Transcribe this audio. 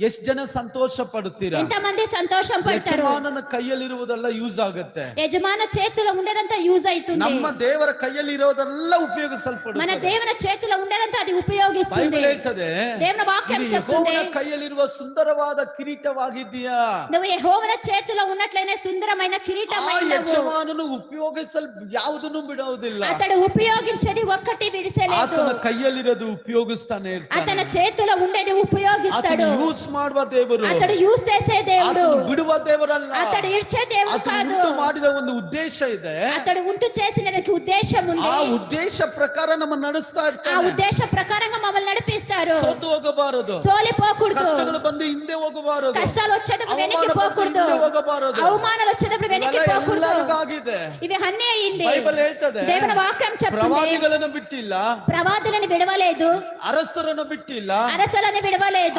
ಎಷ್ಟು ಜನ ಸಂತೋಷ ಪಡುತ್ತೀರಾ? ఎంతమంది సంతోషం పడతారు? ಯಜಮಾನನ ಕೈಯಲ್ಲಿರುವುದೆಲ್ಲ ಯೂಸ್ ಆಗುತ್ತೆ. యజమాన చేతిలో ఉండేదంతా యూజ్ అవుతుంది. ನಮ್ಮ ದೇವರ ಕೈಯಲ್ಲಿರೋದೆಲ್ಲ మన ಉಪಯೋಗಿಸಲ್ಪಡುತ್ತೆ. దేవుని చేతిలో ఉండేదంతా అది ఉపయోగిస్తుంది. ಬೈಬಲ್ ಹೇಳ್ತದೆ, దేవుని వాక్యం చెప్తుంది, ಯೆಹೋವನ ಕೈಯಲ್ಲಿರುವ ಸುಂದರವಾದ ಕಿರೀಟವಾಗಿದ್ದೀಯಾ. నువ్వు యెహోవా చేతిలో ఉన్నట్లయినే సుందరమైన కిరీటమైనవు. ಯಜಮಾನನು ಉಪಯೋಗಿಸಲ್ ಯಾವುದನ್ನು ಬಿಡುವುದಿಲ್ಲ. అతడు ఉపయోగించేది ఒక్కటి విడిసేలేదు. ಆತನ ಕೈಯಲ್ಲಿರೋದು ಉಪಯೋಗಿಸ್ತಾನೆ ಇರ್ತಾನೆ. అతని చేతిలో ఉండేది ఉపయోగిస్తాడు. ಆತನು ಯೂಸ್ ಮಾಡುವ ದೇವರು, అతడు యూస్ చేసే దేవుడు, ಆತನು ಬಿಡುವ ದೇವರಲ್ಲ. అతడు ఇచ్చే దేవుడు కాదు. ಆತನು ಮಾಡಿದ ಒಂದು ಉದ್ದೇಶ ಇದೆ. అతడు ఉంటూ చేసినదకి ఉద్దేశం ఉంది. ಆ ಉದ್ದೇಶ ಪ್ರಕಾರ ನಮ್ಮ ನಡೆಸ್ತಾ ఆ ಇರ್ತಾನೆ. ఉద్దేశ ప్రకారంగా మమ్మల్ని నడిపిస్తారు. ಸೋತು ಹೋಗಬಾರದು, సోలిపోకూడదు. ಕಷ್ಟಗಳು ಬಂದು ಹಿಂದೆ ಹೋಗಬಾರದು, కష్టాలు వచ్చేటప్పుడు వెనక్కి పోకూడదు, ಹಿಂದೆ ಹೋಗಬಾರದು. అవమానాలు వచ్చేటప్పుడు వెనక్కి పోకూడదు. ಎಲ್ಲರಿಗಾಗಿದೆ. ఇవి అన్నీ అయింది. ಬೈಬಲ್ ಹೇಳ್ತದೆ, దేవుని వాక్యం చెప్తుంది, ಪ್ರವಾದಿಗಳನ್ನು ಬಿಟ್ಟಿಲ್ಲ, ప్రవాదులను విడవలేదు, ಅರಸರನ್ನು ಬಿಟ್ಟಿಲ್ಲ, అరసలను విడవలేదు.